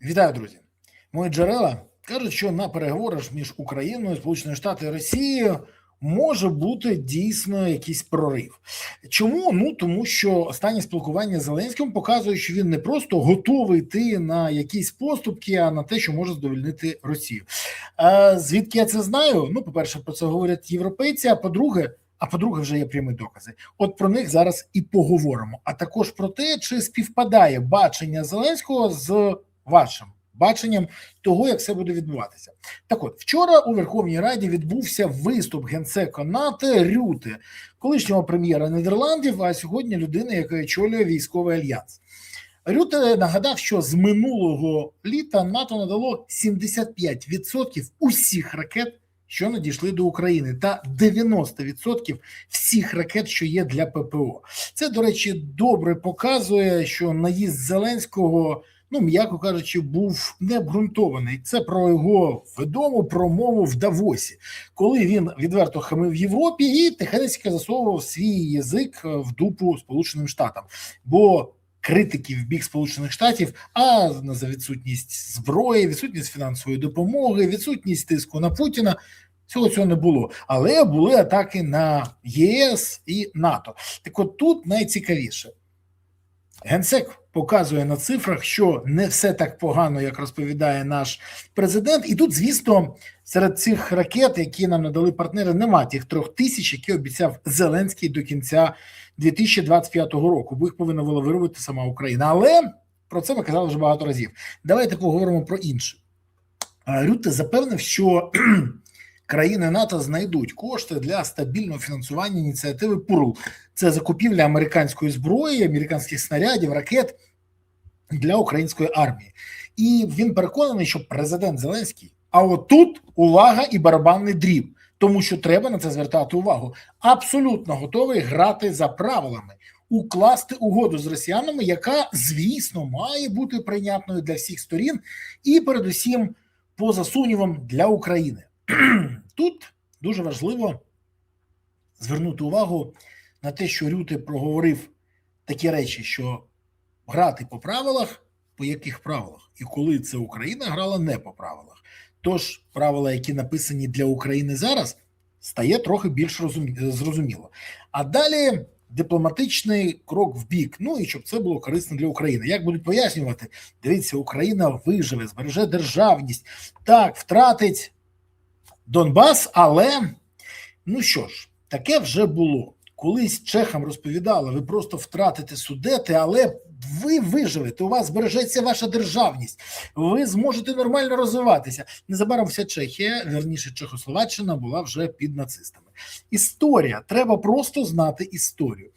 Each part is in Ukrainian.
Вітаю, друзі! Мої джерела кажуть, що на переговорах між Україною, Сполученими Штатами і Росією може бути дійсно якийсь прорив. Чому? Тому що останнє спілкування з Зеленським показує, що він не просто готовий йти на якісь поступки, а на те, що може задовольнити Росію. Звідки я це знаю? По-перше, про це говорять європейці, а по-друге, вже є прямі докази. От про них зараз і поговоримо. А також про те, чи співпадає бачення Зеленського з вашим баченням того, як все буде відбуватися. Так от, вчора у Верховній Раді відбувся виступ генсека НАТО Рюте, колишнього прем'єра Нідерландів, а сьогодні людина, яка очолює військовий альянс. Рюте нагадав, що з минулого літа НАТО надало 75% усіх ракет, що надійшли до України, та 90% всіх ракет, що є для ППО. Це, до речі, добре показує, що наїзд Зеленського, м'яко кажучи, був необґрунтований. Це про його відому промову в Давосі, коли він відверто хамив Європі і тихенько засовував свій язик в дупу Сполученим Штатам. Бо критики в бік Сполучених Штатів, за відсутність зброї, відсутність фінансової допомоги, відсутність тиску на Путіна, всього цього не було. Але були атаки на ЄС і НАТО. Так от тут найцікавіше. Генсек показує на цифрах, що не все так погано, як розповідає наш президент. І тут, звісно, серед цих ракет, які нам надали партнери, нема тих 3000, які обіцяв Зеленський до кінця 2025 року, бо їх повинна була виробити сама Україна. Але про це ми казали вже багато разів. Давайте поговоримо про інше. Рюте запевнив, що країни НАТО знайдуть кошти для стабільного фінансування ініціативи ПУРЛ. Це закупівля американської зброї, американських снарядів, ракет для української армії. І він переконаний, що президент Зеленський, а отут увага і барабанний дріб, тому що треба на це звертати увагу, абсолютно готовий грати за правилами, укласти угоду з росіянами, яка, звісно, має бути прийнятною для всіх сторін і, передусім, поза сумнівом, для України. Тут дуже важливо звернути увагу на те, що Рюте проговорив такі речі, що грати по правилах, по яких правилах? І коли це Україна грала не по правилах. Тож правила, які написані для України зараз, стає трохи більш зрозуміло. А далі дипломатичний крок в бік, і щоб це було корисно для України. Як будуть пояснювати? Дивіться, Україна виживе, збереже державність, так, втратить Донбас, але, що ж, таке вже було. Колись чехам розповідали, ви просто втратите Судети, але ви виживете, у вас збережеться ваша державність, ви зможете нормально розвиватися. Незабаром вся Чехія, вірніше Чехословаччина, була вже під нацистами. Історія, треба просто знати історію.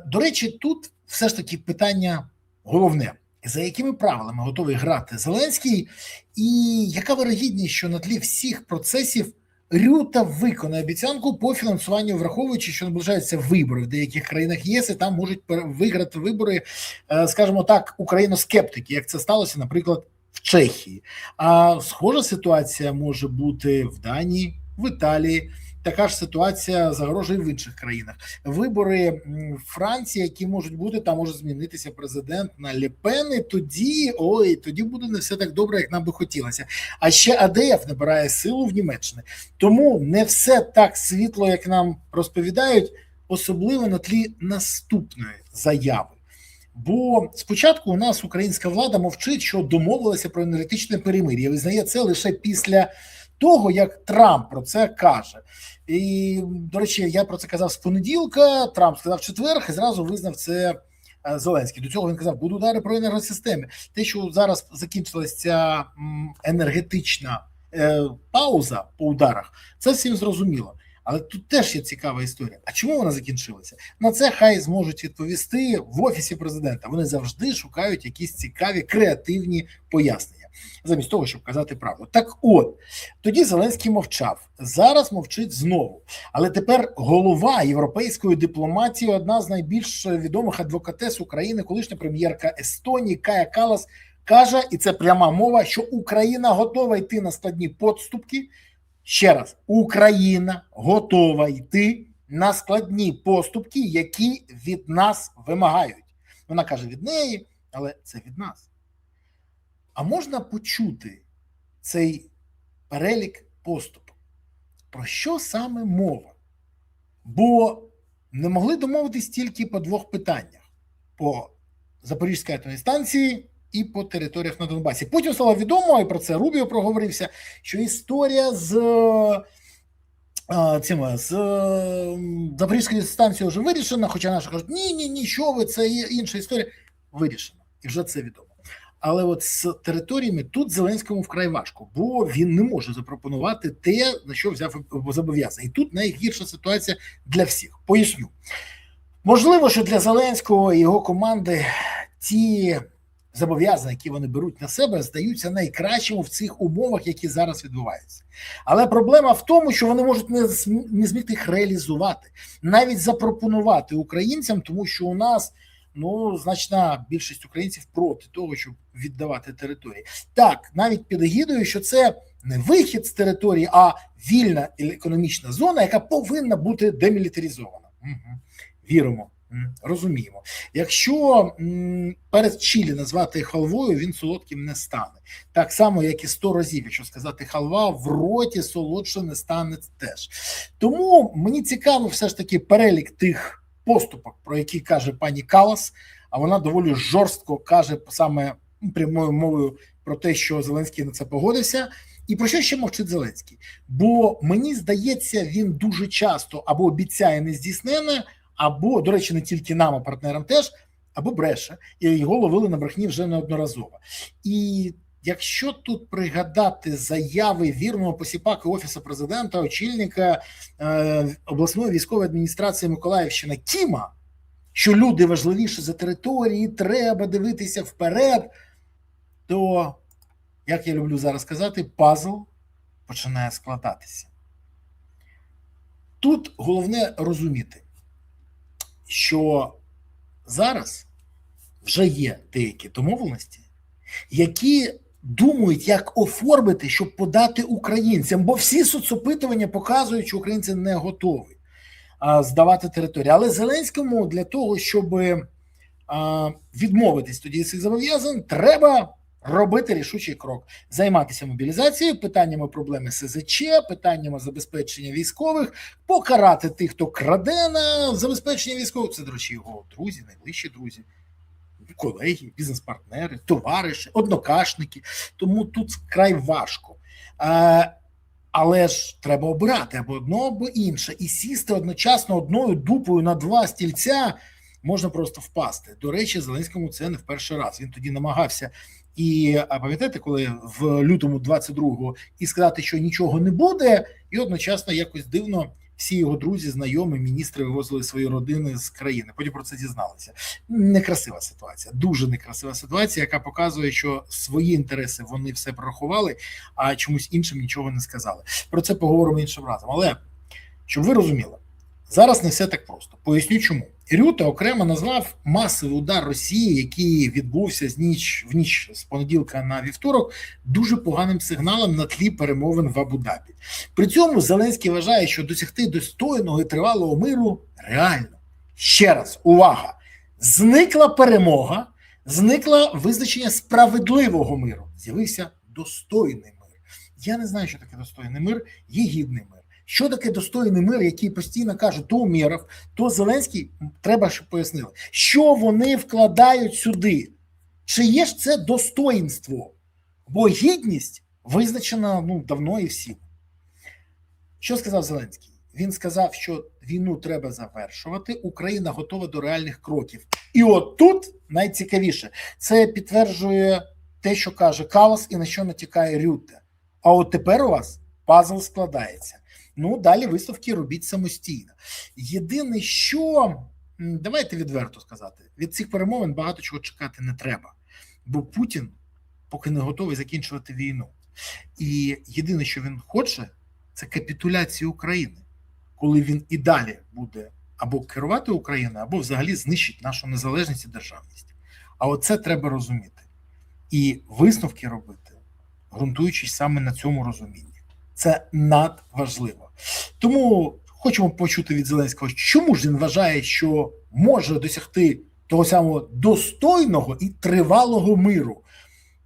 До речі, тут все ж таки питання головне. За якими правилами готовий грати Зеленський, і яка вирогідність, що на тлі всіх процесів Рюте виконає обіцянку по фінансуванню, враховуючи, що наближаються вибори в деяких країнах ЄС, і там можуть виграти вибори, скажімо так, україноскептики, як це сталося, наприклад, в Чехії. А схожа ситуація може бути в Данії, в Італії. Така ж ситуація загрожує в інших країнах. Вибори в Франції, які можуть бути, там може змінитися президент на Ле Пен, і тоді буде не все так добре, як нам би хотілося. А ще АДФ набирає силу в Німеччині. Тому не все так світло, як нам розповідають, особливо на тлі наступної заяви. Бо спочатку у нас українська влада мовчить, що домовилася про енергетичне перемир'я. Визнає це лише після того, як Трамп про це каже. І, до речі, я про це казав з понеділка, Трамп сказав в четвер, і зразу визнав це Зеленський. До цього він казав, будуть удари про енергосистеми. Те, що зараз закінчилася ця енергетична пауза по ударах, це всім зрозуміло. Але тут теж є цікава історія. А чому вона закінчилася? На це хай зможуть відповісти в Офісі президента. Вони завжди шукають якісь цікаві, креативні пояснення, замість того, щоб казати правду. Так от, тоді Зеленський мовчав, зараз мовчить знову. Але тепер голова європейської дипломатії, одна з найбільш відомих адвокатес України, колишня прем'єрка Естонії Кая Каллас, каже, і це пряма мова, що Україна готова йти на складні поступки. Ще раз, Україна готова йти на складні поступки, які від нас вимагають. Вона каже від неї, але це від нас. а можна почути цей перелік поступок? Про що саме мова? Бо не могли домовитись тільки по двох питаннях: по Запорізькій атомній станції і по територіях на Донбасі. Потім стало відомо, і про це Рубіо проговорився, що історія з Запорізькою станцією вже вирішена, хоча наші кажуть, ні, що ви, це інша історія. Вирішена, і вже це відомо. Але от з територіями тут Зеленському вкрай важко, бо він не може запропонувати те, на що взяв зобов'язання. І тут найгірша ситуація для всіх. Поясню. Можливо, що для Зеленського і його команди ті зобов'язання, які вони беруть на себе, здаються найкращими в цих умовах, які зараз відбуваються. Але проблема в тому, що вони можуть не змогти їх реалізувати, навіть запропонувати українцям, тому що у нас значна більшість українців проти того, щоб віддавати території. Так, навіть під егідою, що це не вихід з території, а вільна економічна зона, яка повинна бути демілітаризована. Віримо, розуміємо. Якщо перець чилі назвати халвою, він солодким не стане. Так само, як і 100 разів, якщо сказати халва, в роті солодше не стане теж. Тому мені цікаво все ж таки перелік тих поступок, про які каже пані Каллас, а вона доволі жорстко каже саме прямою мовою про те, що Зеленський на це погодився. І про що ще мовчить Зеленський? Бо мені здається, він дуже часто або обіцяє нездійснене, або, до речі, не тільки нам, а партнерам теж, або бреше. І його ловили на брехні вже неодноразово. І якщо тут пригадати заяви вірного посіпаки Офісу президента, очільника обласної військової адміністрації Миколаївщини Кіма, що люди важливіші за території, треба дивитися вперед, то, як я люблю зараз казати, пазл починає складатися. Тут головне розуміти, що зараз вже є деякі домовленості, які думають, як оформити, щоб подати українцям, бо всі соцопитування показують, що українці не готові здавати територію. Але Зеленському для того, щоб відмовитись тоді від цих зобов'язань, треба робити рішучий крок. Займатися мобілізацією, питаннями проблеми СЗЧ, питаннями забезпечення військових, покарати тих, хто краде на забезпечення військових. Це, до речі, його друзі, найближчі друзі, колеги, бізнес-партнери, товариші, однокашники. Тому тут вкрай важко. Але ж треба обирати або одно, або інше. І сісти одночасно одною дупою на два стільця можна просто впасти. До речі, Зеленському це не в перший раз. Він тоді намагався і, пам'ятаєте, коли в лютому 22-го і сказати, що нічого не буде, і одночасно якось дивно всі його друзі, знайомі, міністри вивозили свої родини з країни. Потім про це дізналися. Некрасива ситуація, дуже некрасива ситуація, яка показує, що свої інтереси вони все прорахували, а чомусь іншим нічого не сказали. Про це поговоримо іншим разом. Але, щоб ви розуміли, зараз не все так просто. Поясню чому. Рюта окремо назвав масовий удар Росії, який відбувся в ніч з понеділка на вівторок, дуже поганим сигналом на тлі перемовин в Абу-Дабі. При цьому Зеленський вважає, що досягти достойного і тривалого миру реально. Ще раз, увага! Зникла перемога, зникло визначення справедливого миру. З'явився достойний мир. Я не знаю, що таке достойний мир, є гідний мир. Що таке достойний мир, який постійно кажуть то Умєров, то Зеленський, треба, щоб пояснили. Що вони вкладають сюди? Чи є ж це достоїнство? Бо гідність визначена давно і всім. Що сказав Зеленський? Він сказав, що війну треба завершувати, Україна готова до реальних кроків. І от тут найцікавіше. Це підтверджує те, що каже Каллас і на що натякає Рютте. А от тепер у вас пазл складається. Далі висновки робіть самостійно. Єдине, що, давайте відверто сказати, від цих перемовин багато чого чекати не треба. Бо Путін поки не готовий закінчувати війну. І єдине, що він хоче, це капітуляція України. Коли він і далі буде або керувати Україною, або взагалі знищить нашу незалежність і державність. А оце треба розуміти. І висновки робити, ґрунтуючись саме на цьому розумінні. Це надважливо. Тому хочемо почути від Зеленського, чому ж він вважає, що може досягти того самого достойного і тривалого миру.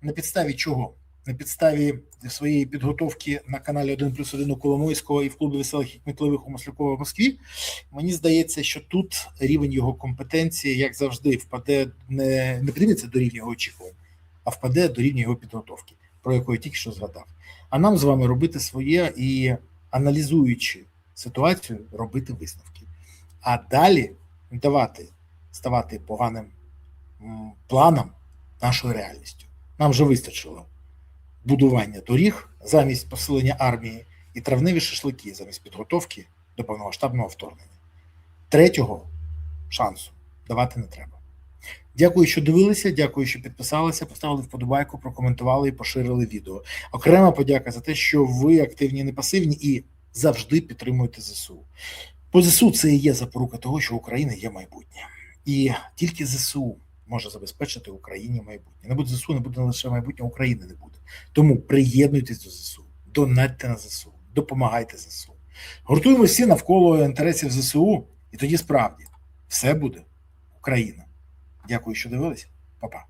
На підставі чого? На підставі своєї підготовки на каналі 1+1 у Коломойського і в клубі веселих і кмітливих у Маслякова в Москві. Мені здається, що тут рівень його компетенції, як завжди, впаде не підніметься до рівня його очікувань, а впаде до рівня його підготовки, про яку я тільки що згадав. А нам з вами робити своє і, аналізуючи ситуацію, робити висновки. А далі ставати поганим планом нашою реальністю. Нам вже вистачило будування доріг замість посилення армії і травневі шашлики замість підготовки до повномасштабного вторгнення. Третього шансу давати не треба. Дякую, що дивилися, дякую, що підписалися, поставили вподобайку, прокоментували і поширили відео. Окрема подяка за те, що ви активні, не пасивні і завжди підтримуєте ЗСУ. Бо ЗСУ – це і є запорука того, що Україна є майбутнє. І тільки ЗСУ може забезпечити Україні майбутнє. Не буде ЗСУ, не буде лише майбутнє, України не буде. Тому приєднуйтесь до ЗСУ, донатьте на ЗСУ, допомагайте ЗСУ. Гуртуємо всі навколо інтересів ЗСУ, і тоді справді все буде Україна. Дякую, що дивилися. Па-па.